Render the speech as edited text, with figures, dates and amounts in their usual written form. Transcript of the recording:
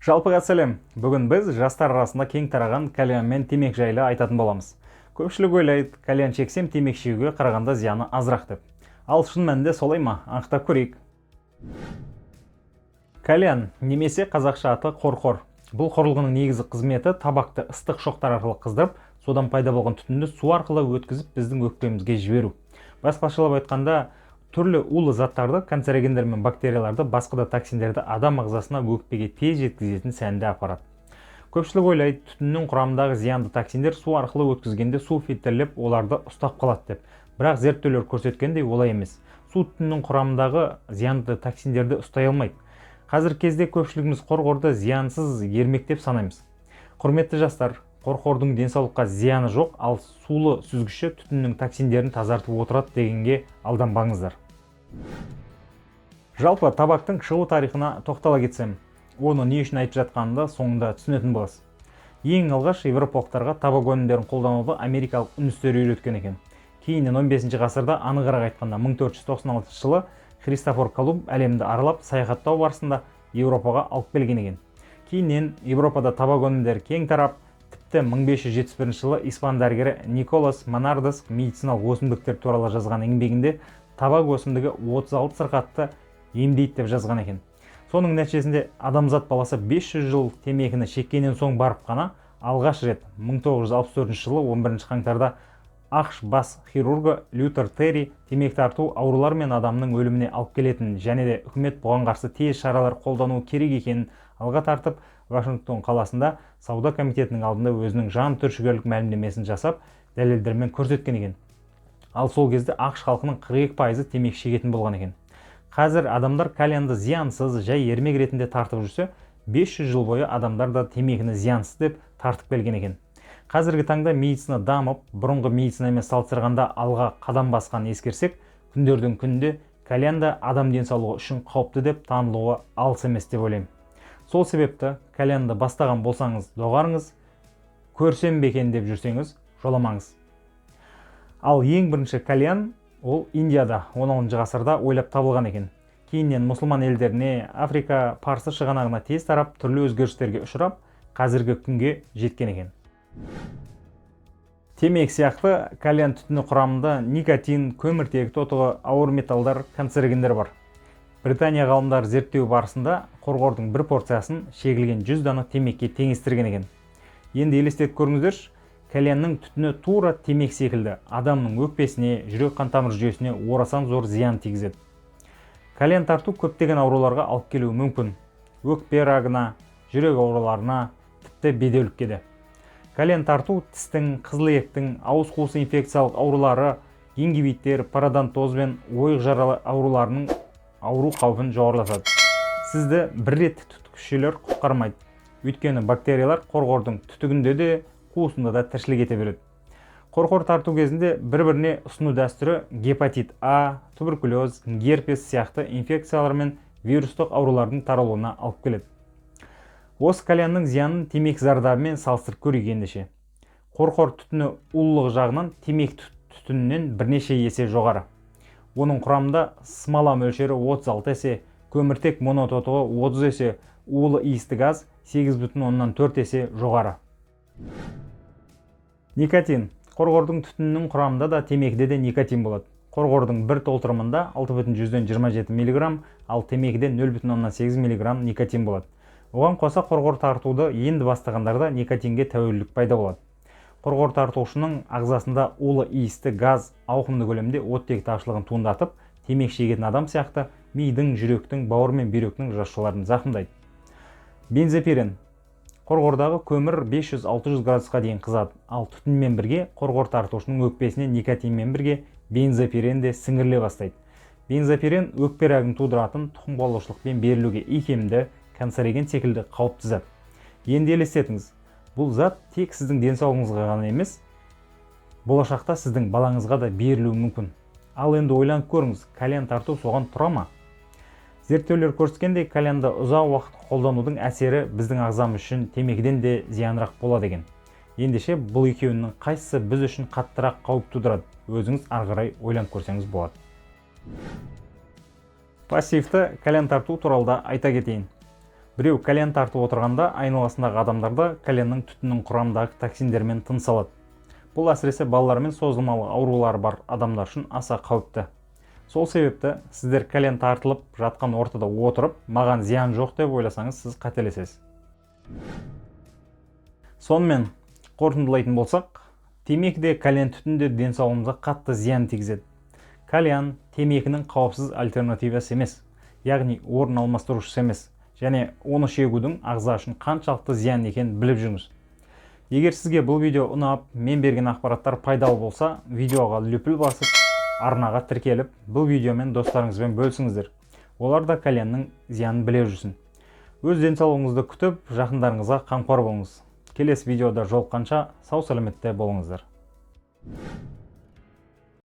Жалпыға сәлем. Бүгін біз жастар арасында кең тараған кальян мен темекі жайлы айтатын боламыз. Көпшілік ойлайды, кальян шексем темекі шегуге қарағанда зияны азырақ деп. Ал шын мәнінде солай ма? Анықтап көрейік. Кальян немесе қазақша аты қорқор. Бұл құрылғының негізгі қызметі табақты ыстық шоқтар арқылы қыздырып, содан пайда болған түтінді су арқылы өткізіп біздің өкпемізге жіберу. Басқашалап айтқанда, түрлі улы заттарды, канцерогендер мен бактерияларды, басқа да токсиндерді адам ағзасына өкпеге тез жеткізетін сәнді аппарат. Көпшілік ойлайды, түтіннің құрамындағы зиянды токсиндер су арқылы өткізгенде су фильтрлеп, оларды ұстап қалады деп. Бірақ зерттеулер көрсеткендей олай емес. Су түтіннің құрамындағы зиянды токсиндерді ұстай алмайды. Қазіргі кезде көпшілігіміз қорқорды зиянсыз ермек деп санаймыз. Құрметті жастар, қорқордың денсаулыққа зияны жоқ, ал сулы сүзгіші түтіннің токсиндерін тазартып отырады дегенге алданбаңыздар. Жалпы табақтың шығу тарихына тоқтала кетсем, оны не үшін айтып жатқанымды соңында түсінетін боласыз. Ең алғаш европалықтарға табак өнімдерін қолдануды америкалық үндістер үйреткен екен. Кейіннен 15 ғасырда анығырақ айтқанда 1496 жылы Христофор Колумб әлемді аралап саяхаттау барысында Еуропаға алып келген екен. Кейіннен Еуропада табак өнімдері кең тарап, тіпті 1571 жылы испан дәрігері Николас Монардес медициналық өсімдіктер туралы жазған еңбегінде табак өсімдігі 36 сырқатты емдейді деп жазған екен. Соның нәтижесінде адамзат баласы 500 жыл темекіні шеккеннен соң барып қана алғаш рет 1964 жылы 11 қаңтарда ақш бас хирургы Лютер Терри темекі тарту аурулар мен адамның өліміне алып келетін және де үкімет бұған қарсы тез шаралар қолдану керек екенін алға тартып, Вашингтон қаласында сауда комитетінің алдында өзінің жан түршігерлік мәлімдемесін жасап, дәлелдермен көрсеткен екен. Ал сол кезде ақш халқының 42% темекі шегетін болған екен. Қазір адамдар кальянды зиянсыз, жай ермек ретінде тартып жүрсе, 500 жыл бойы адамдар да темекіні зиянсыз деп тартып келген екен. Қазіргі таңда медицина дамып, бұрынғы медицинамен салыстырғанда алға қадам басқан ескерсек, күндердің күнінде кальянда адам денсаулығы үшін қауіпті деп танылуы алыс емес деп ойлаймын. Сол себепті кальянды бастаған болсаңыз доғарыңыз, көрсем бекен деп жүрсеңіз жоламаңыз. Ал ең бірінші кальян ол Индияда 10 ғасырда ойлап табылған екен. Кейіннен мұсылман елдеріне, Африка, Парсы шығанағына тез тарап, түрлі өзгерістерге ұшырап, қазіргі күнге жеткен екен. Темекі сияқты кальян түтіні құрамында никотин, көміртек тотығы, ауыр металдар, канцерогендер бар. Британия ғалымдар зерттеу барысында қорқордың бір порциясын шегілген 100 дана темекіге теңестірген екен. Енді елестетіп көріңіздерші, кальянның түтіні тура темекі секілді адамның өкпесіне, жүрек қан тамыр жүйесіне орасан зор зиян тигізеді. Кальян тарту көптеген ауруларға алып келуі мүмкін. Өкпе рагына, жүрек ауруларына, тіпті бедеулікке де. Кальян тарту тістің, қызылектің, ауыз қуысы инфекциялық аурулары, гингивиттер, пародонтоз бен ойық жаралы ауруларының ауру қаупін жоғарылатады. Сізді бір рет түтікшелер құтқармайды. Өйткені бактериялар қорқордың түтігінде де, қуысында да тіршілік ете береді. Қорқор тарту кезінде бір-біріне ұсыну дәстүрі гепатит А, туберкулез, герпес сияқты инфекциялар мен вирустық аурулардың таралуына алып келеді. Осы кальянның зиянын темекі зардабымен салыстырып көрейік ендеше. Қорқор түтіні улылығы жағынан темекі түтінінен бірнеше есе жоғары. Оның құрамында смола мөлшері 36 есе, көміртек монототығы 30 есе, улы иісті газ 8,4 есе жоғары. Никотин. Қорқордың түтінінің құрамында да темекіде де никотин болады. Қорқордың бір толтырымында 6,27 мг, ал темекіде 0,8 мг никотин болады. Оған қоса қорқор тартуды енді бастағандарда никотинге тәуелділік пайда болады. Қорқор тартушының ағзасында улы иісті газ ауқымды көлемде оттек тапшылығын туындатып, темекі шегетін адам сияқты мидың, жүректің, бауыр мен бүйректің жасушаларын зақымдайды. Бензопирен. Қорқордағы көмір 500-600 градусқа дейін қызады, ал түтінмен бірге қорқор тартушының өкпесіне никотинмен бірге бензопирен де сіңіріле бастайды. Бензопирен өкпе рагын тудыратын тұқымқуалаушылықпен берілуге икемді, канцероген секілді қауіпті зат. Енді елестетіңіз, бұл зат тек сіздің денсаулығыңызға ғана емес, болашақта сіздің балаңызға да берілуі мүмкін. Ал енді ойланып көріңіз, кальян тарту соған тұра ма? Зерттеулер көрсеткендей, кальянды ұзақ уақыт қолданудың әсері біздің ағзамыз үшін темекіден де зиянырақ болады екен. Ендеше бұл екеуінің қайсысы біз үшін қаттырақ қауіп тудырады? Өзіңіз ары қарай ойланып көрсеңіз болады. Пассивті кальян тарту туралы да айта кетейін. Біреу кальян тартып отырғанда айналасындағы адамдарда кальянның түтіннің құрамындағы токсиндермен тыныс алады. Бұл әсіресе балалар мен созылмалы аурулары бар адамдар үшін аса қауіпті. Сол себепті сіздер кальян тартылып жатқан ортада отырып, маған зиян жоқ деп ойласаңыз, сіз қателесесіз. Сонымен қорытындылайтын болсақ, темекі де кальян түтіні де денсаулығымызға қатты зиян тигізеді. Кальян темекінің қауіпсіз альтернативасы емес, яғни орын алмастырушысы емес, және оны шегудің ағза үшін қаншалықты зиян екенін біліп жүріңіз. Егер сізге бұл видео ұнап, мен берген ақпараттар пайдалы болса, видеоға лүпіл басып, арнаға тіркеліп, бұл видеомен достарыңызбен бөлісіңіздер. Олар да кальянның зиянын біле жүрсін. Өз денсаулығыңызды күтіп, жақындарыңызға қамқор болыңыз. Келесі видеода жолыққанша сау сәлеметте болыңыздар.